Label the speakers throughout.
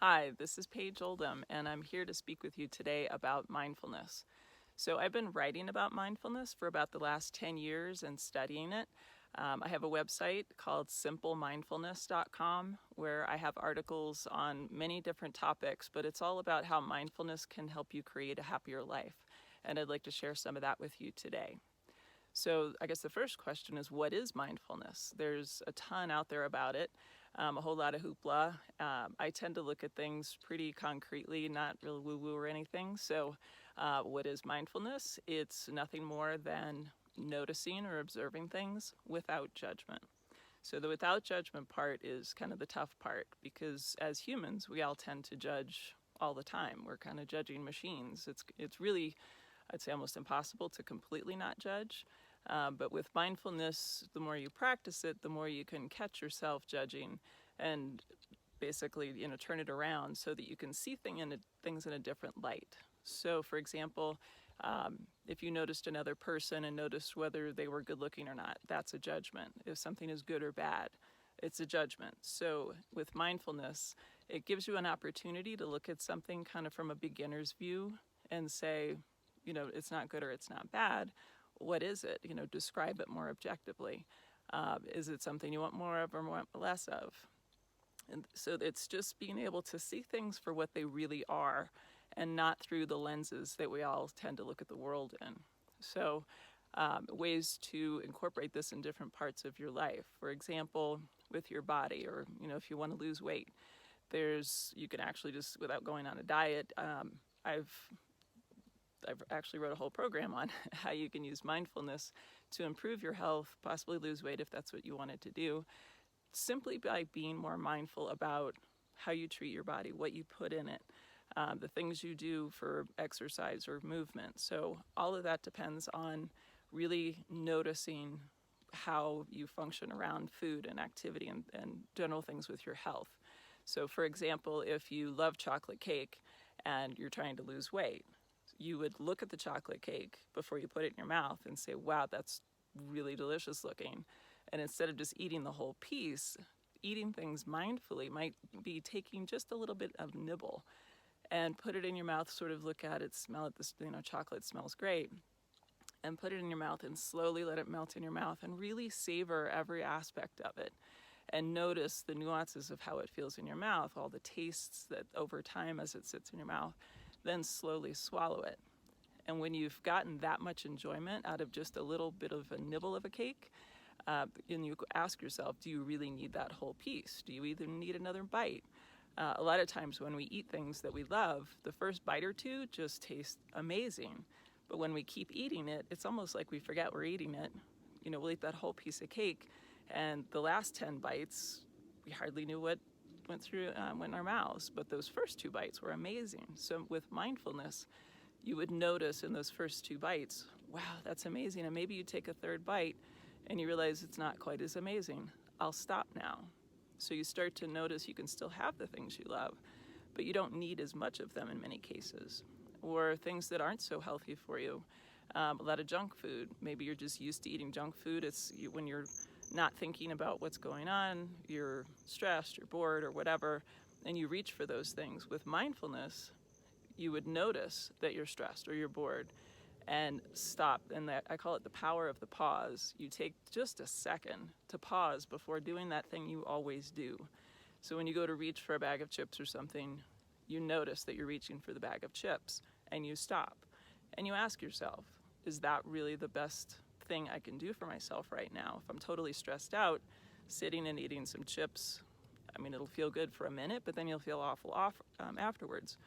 Speaker 1: Hi, this is Paige Oldham, and I'm here to speak with you today about mindfulness. So, I've been writing about mindfulness for about the last 10 years and studying it. I have a website called simplemindfulness.com where I have articles on many different topics, but it's all about how mindfulness can help you create a happier life. And I'd like to share some of that with you today. So, I guess the first question is, what is mindfulness? There's a ton out there about it, a whole lot of hoopla. I tend to look at things pretty concretely, not real woo-woo or anything. So, what is mindfulness? It's nothing more than noticing or observing things without judgment. So, the without judgment part is kind of the tough part because as humans, we all tend to judge all the time. We're kind of judging machines. It's really, I'd say, almost impossible to completely not judge. But with mindfulness, the more you practice it, the more you can catch yourself judging and basically, turn it around so that you can see things in a different light. So, for example, if you noticed another person and noticed whether they were good looking or not, that's a judgment. If something is good or bad, it's a judgment. So, with mindfulness, it gives you an opportunity to look at something kind of from a beginner's view and say, it's not good or it's not bad. What is it? Describe it more objectively. Is it something you want more of or less of? And so it's just being able to see things for what they really are and not through the lenses that we all tend to look at the world in. So ways to incorporate this in different parts of your life. For example, with your body, or if you want to lose weight, you can actually just, without going on a diet, I've actually wrote a whole program on how you can use mindfulness to improve your health, possibly lose weight if that's what you wanted to do, simply by being more mindful about how you treat your body, what you put in it, the things you do for exercise or movement. So all of that depends on really noticing how you function around food and activity and general things with your health. So for example, if you love chocolate cake and you're trying to lose weight, you would look at the chocolate cake before you put it in your mouth and say, wow, that's really delicious looking. And instead of just eating the whole piece, eating things mindfully might be taking just a little bit of nibble and put it in your mouth, sort of look at it, smell it, this chocolate smells great, and put it in your mouth and slowly let it melt in your mouth and really savor every aspect of it and notice the nuances of how it feels in your mouth, all the tastes that over time as it sits in your mouth. Then slowly swallow it. And when you've gotten that much enjoyment out of just a little bit of a nibble of a cake, and you ask yourself, do you really need that whole piece? Do you even need another bite? A lot of times when we eat things that we love, the first bite or two just taste amazing. But when we keep eating it, it's almost like we forget we're eating it. We'll eat that whole piece of cake, and the last 10 bites, we hardly knew what went in our mouths, but those first 2 bites were amazing. So with mindfulness, you would notice in those first 2 bites, wow, that's amazing. And maybe you take a third bite and you realize it's not quite as amazing. I'll stop now. So you start to notice you can still have the things you love, but you don't need as much of them in many cases. Or things that aren't so healthy for you. A lot of junk food. Maybe you're just used to eating junk food. When you're not thinking about what's going on, you're stressed, you're bored, or whatever, and you reach for those things. With mindfulness, you would notice that you're stressed or you're bored and stop. And I call it the power of the pause. You take just a second to pause before doing that thing you always do. So when you go to reach for a bag of chips or something, you notice that you're reaching for the bag of chips and you stop. And you ask yourself, is that really the best thing I can do for myself right now? If I'm totally stressed out, sitting and eating some chips, it'll feel good for a minute, but then you'll feel awful off afterwards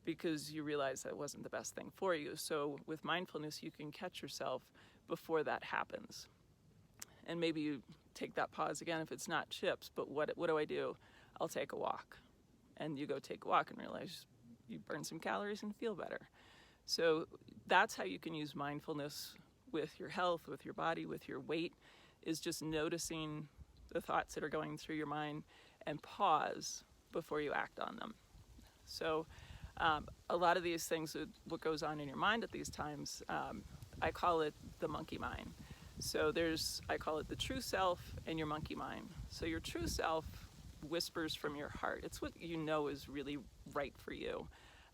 Speaker 1: because you realize that wasn't the best thing for you. So with mindfulness, you can catch yourself before that happens. And maybe you take that pause again if it's not chips, but what do? I'll take a walk. And you go take a walk and realize you burn some calories and feel better. So that's how you can use mindfulness with your health, with your body, with your weight, is just noticing the thoughts that are going through your mind and pause before you act on them. So a lot of these things, what goes on in your mind at these times, I call it the monkey mind. So I call it the true self and your monkey mind. So your true self whispers from your heart. It's what you know is really right for you.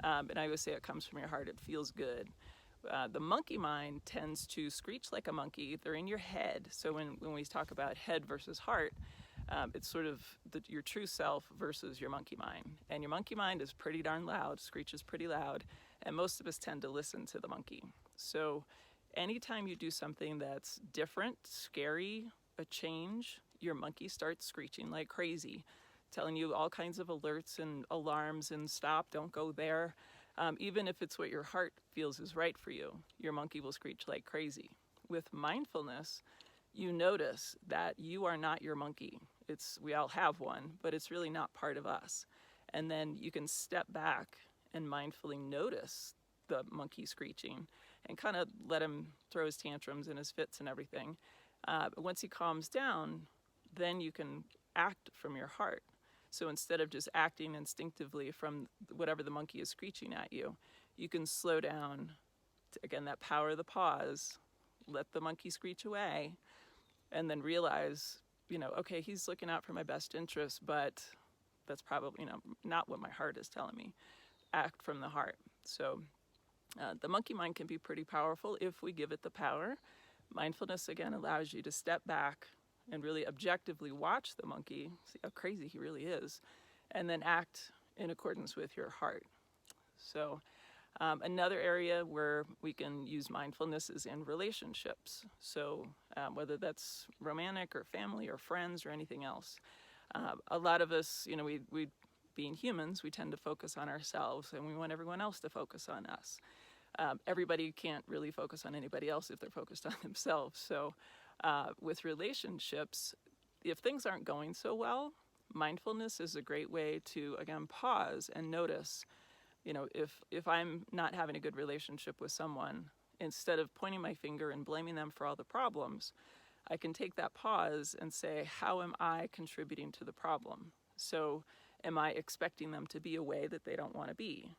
Speaker 1: And I always say it comes from your heart. It feels good. The monkey mind tends to screech like a monkey. They're in your head. So when we talk about head versus heart, it's sort of your true self versus your monkey mind. And your monkey mind is pretty darn loud, screeches pretty loud, and most of us tend to listen to the monkey. So anytime you do something that's different, scary, a change, your monkey starts screeching like crazy, telling you all kinds of alerts and alarms and stop, don't go there. Even if it's what your heart feels is right for you, your monkey will screech like crazy. With mindfulness, you notice that you are not your monkey. We all have one, but it's really not part of us. And then you can step back and mindfully notice the monkey screeching and kind of let him throw his tantrums and his fits and everything. Once he calms down, then you can act from your heart. So instead of just acting instinctively from whatever the monkey is screeching at you, you can slow down. Again, that power of the pause, let the monkey screech away, and then realize, okay, he's looking out for my best interest, but that's probably, not what my heart is telling me. Act from the heart. So the monkey mind can be pretty powerful if we give it the power. Mindfulness, again, allows you to step back and really objectively watch the monkey, see how crazy he really is, and then act in accordance with your heart. So another area where we can use mindfulness is in relationships. So whether that's romantic or family or friends or anything else. A lot of us, we being humans, we tend to focus on ourselves and we want everyone else to focus on us. Everybody can't really focus on anybody else if they're focused on themselves. So with relationships, if things aren't going so well, mindfulness is a great way to, again, pause and notice. If I'm not having a good relationship with someone, instead of pointing my finger and blaming them for all the problems, I can take that pause and say, how am I contributing to the problem? So am I expecting them to be a way that they don't want to be?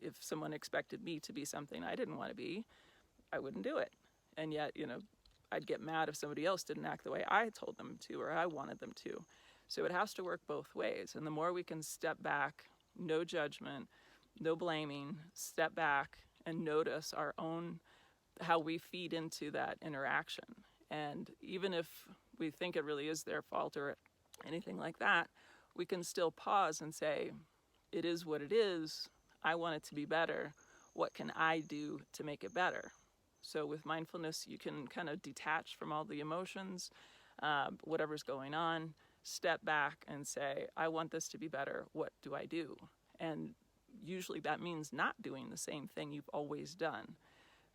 Speaker 1: If someone expected me to be something I didn't want to be, I wouldn't do it. And yet, I'd get mad if somebody else didn't act the way I told them to or I wanted them to. So it has to work both ways. And the more we can step back, no judgment, no blaming, step back and notice our own, how we feed into that interaction. And even if we think it really is their fault or anything like that, we can still pause and say, it is what it is. I want it to be better. What can I do to make it better? So with mindfulness, you can kind of detach from all the emotions, whatever's going on, step back and say, I want this to be better. What do I do? And usually that means not doing the same thing you've always done.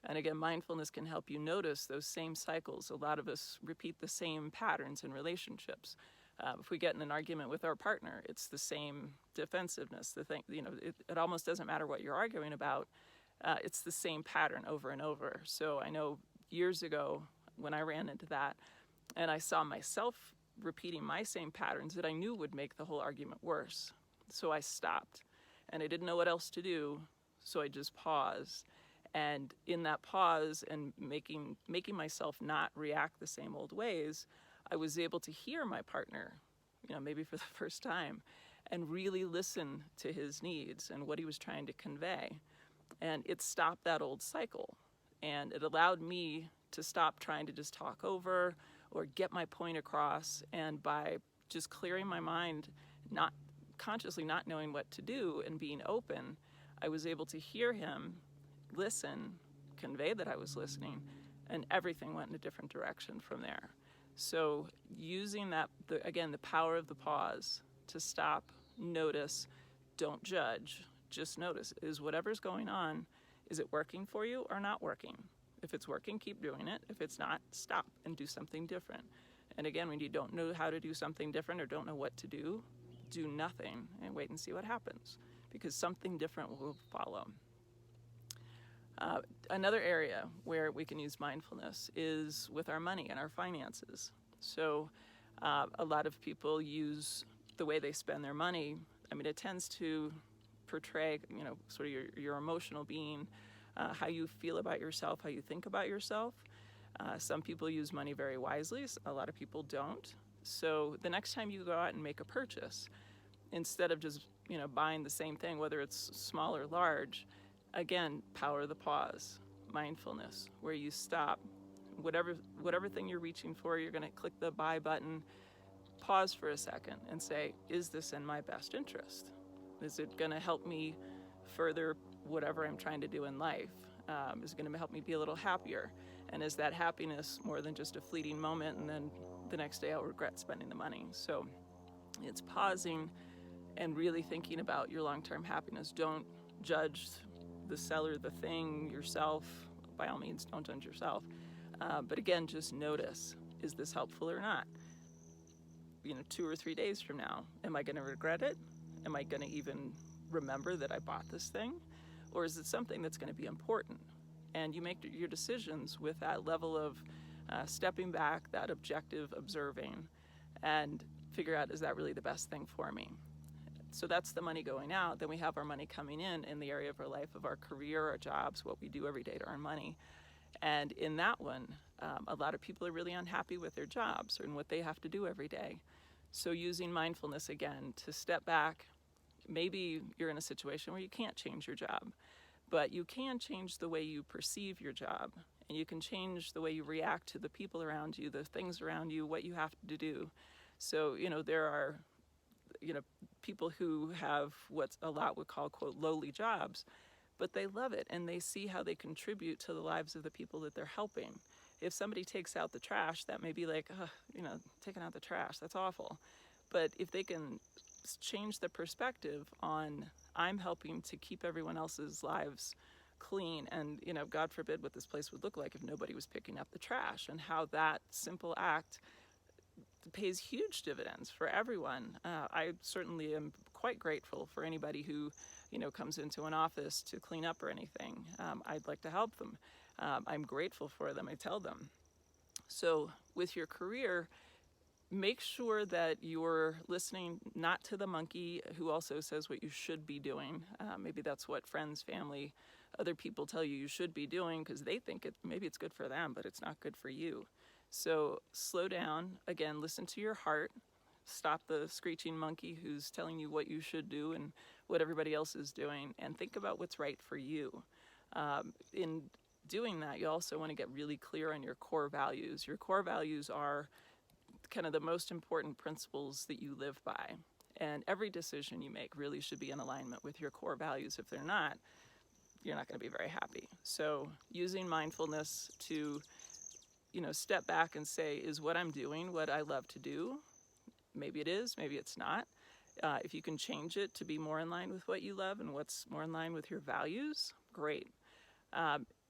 Speaker 1: And again, mindfulness can help you notice those same cycles. A lot of us repeat the same patterns in relationships. If we get in an argument with our partner, it's the same defensiveness. The thing, it almost doesn't matter what you're arguing about. It's the same pattern over and over. So I know years ago when I ran into that, and I saw myself repeating my same patterns that I knew would make the whole argument worse. So I stopped, and I didn't know what else to do. So I just paused. And in that pause and making myself not react the same old ways, I was able to hear my partner, maybe for the first time, and really listen to his needs and what he was trying to convey. And it stopped that old cycle. And it allowed me to stop trying to just talk over or get my point across. And by just clearing my mind, not consciously not knowing what to do and being open, I was able to hear him, listen, convey that I was listening, and everything went in a different direction from there. So using that, the power of the pause to stop, notice, don't judge, just notice. Is whatever's going on, is it working for you or not working? If it's working, keep doing it. If it's not, stop and do something different. And again, when you don't know how to do something different or don't know what to do nothing and wait and see what happens, because something different will follow. Another area where we can use mindfulness is with our money and our finances. So a lot of people use the way they spend their money. It tends to portray, sort of your emotional being, how you feel about yourself, how you think about yourself. Some people use money very wisely. A lot of people don't. So the next time you go out and make a purchase, instead of just buying the same thing, whether it's small or large, again, power of the pause, mindfulness, where you stop. Whatever thing you're reaching for, you're going to click the buy button, pause for a second and say, is this in my best interest? Is it going to help me further whatever I'm trying to do in life? Is it going to help me be a little happier? And is that happiness more than just a fleeting moment and then the next day I'll regret spending the money? So it's pausing and really thinking about your long-term happiness. Don't judge the seller, the thing, yourself. By all means, don't judge yourself. But again, just notice, is this helpful or not? 2 or 3 days from now, am I going to regret it? Am I going to even remember that I bought this thing? Or is it something that's going to be important? And you make your decisions with that level of stepping back, that objective observing, and figure out, is that really the best thing for me? So that's the money going out. Then we have our money coming in the area of our life, of our career, our jobs, what we do every day to earn money. And in that one, a lot of people are really unhappy with their jobs and what they have to do every day. So using mindfulness again to step back, maybe you're in a situation where you can't change your job, but you can change the way you perceive your job, and you can change the way you react to the people around you, the things around you, what you have to do. So, there are, people who have what a lot would call, quote, lowly jobs, but they love it and they see how they contribute to the lives of the people that they're helping. If somebody takes out the trash, that may be like, taking out the trash, that's awful. But if they can change the perspective on, I'm helping to keep everyone else's lives clean, and God forbid what this place would look like if nobody was picking up the trash, and how that simple act pays huge dividends for everyone. I certainly am quite grateful for anybody who comes into an office to clean up or anything. I'd like to help them. I'm grateful for them. I tell them. So with your career, make sure that you're listening not to the monkey who also says what you should be doing. Maybe that's what friends, family, other people tell you should be doing because they think maybe it's good for them, but it's not good for you. So slow down. Again, listen to your heart. Stop the screeching monkey who's telling you what you should do and what everybody else is doing, and think about what's right for you. In doing that, you also want to get really clear on your core values. Your core values are kind of the most important principles that you live by. And every decision you make really should be in alignment with your core values. If they're not, you're not going to be very happy. So using mindfulness to, step back and say, is what I'm doing what I love to do? Maybe it is, maybe it's not. If you can change it to be more in line with what you love and what's more in line with your values, great.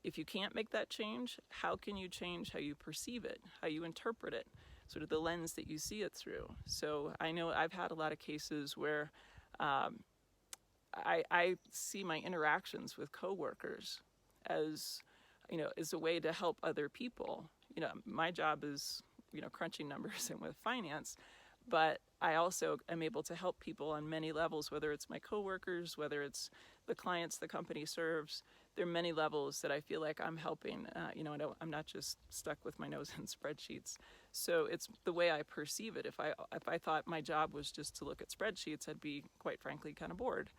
Speaker 1: If you can't make that change, how can you change how you perceive it, how you interpret it, sort of the lens that you see it through? So I know I've had a lot of cases where I see my interactions with coworkers as, as a way to help other people. My job is, crunching numbers and with finance, but I also am able to help people on many levels, whether it's my coworkers, whether it's the clients the company serves. There are many levels that I feel like I'm helping. I'm not just stuck with my nose in spreadsheets. So it's the way I perceive it. If I thought my job was just to look at spreadsheets, I'd be, quite frankly, kind of bored.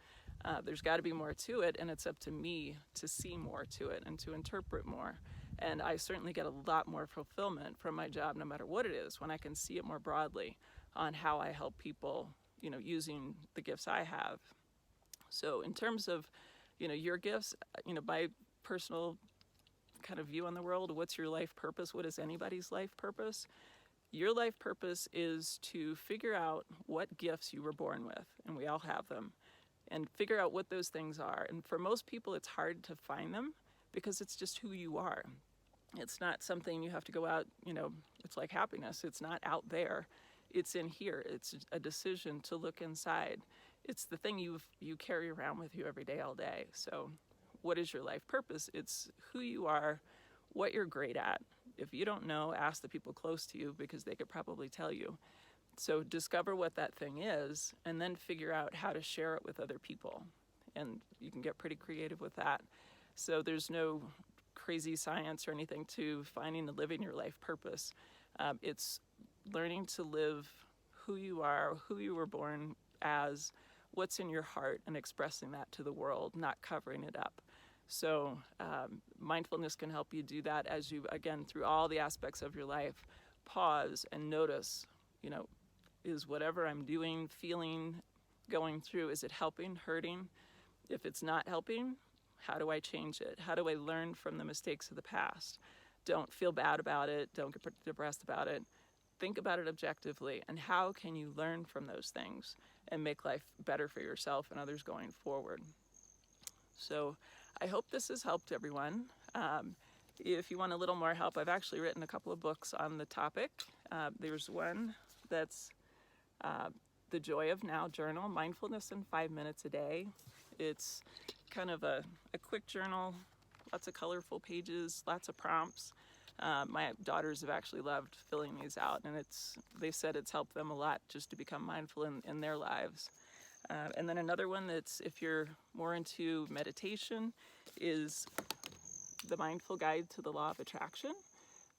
Speaker 1: There's got to be more to it, and it's up to me to see more to it and to interpret more. And I certainly get a lot more fulfillment from my job, no matter what it is, when I can see it more broadly on how I help people, using the gifts I have. So in terms of, your gifts, my personal kind of view on the world, what's your life purpose? What is anybody's life purpose? Your life purpose is to figure out what gifts you were born with, and we all have them, and figure out what those things are. And for most people, it's hard to find them because it's just who you are. It's not something you have to go out, it's like happiness. It's not out there. It's in here. It's a decision to look inside. It's the thing you carry around with you every day, all day. So what is your life purpose? It's who you are, what you're great at. If you don't know, ask the people close to you because they could probably tell you. So discover what that thing is and then figure out how to share it with other people. And you can get pretty creative with that. So there's no crazy science or anything to finding and living your life purpose. It's learning to live who you are, who you were born as, what's in your heart, and expressing that to the world, not covering it up. So mindfulness can help you do that as you, again, through all the aspects of your life, pause and notice, is whatever I'm doing, feeling, going through, is it helping, hurting? If it's not helping, how do I change it? How do I learn from the mistakes of the past? Don't feel bad about it. Don't get depressed about it. Think about it objectively, and how can you learn from those things and make life better for yourself and others going forward? So I hope this has helped everyone. If you want a little more help, I've actually written a couple of books on the topic. There's one that's The Joy of Now Journal, Mindfulness in 5 minutes a day. It's kind of a quick journal, lots of colorful pages, lots of prompts. My daughters have actually loved filling these out, and they said it's helped them a lot just to become mindful in their lives. And then another one that's, if you're more into meditation, is The Mindful Guide to the Law of Attraction,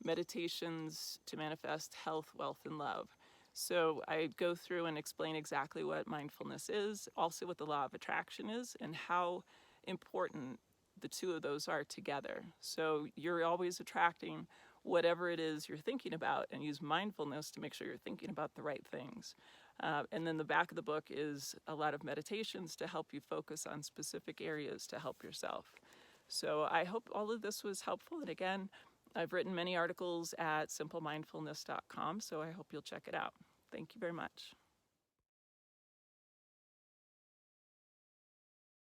Speaker 1: Meditations to Manifest Health, Wealth, and Love. So I go through and explain exactly what mindfulness is, also what the law of attraction is, and how important the two of those are together. So you're always attracting whatever it is you're thinking about, and use mindfulness to make sure you're thinking about the right things. And then the back of the book is a lot of meditations to help you focus on specific areas to help yourself. So I hope all of this was helpful. And again, I've written many articles at simplemindfulness.com, so I hope you'll check it out. Thank you very much.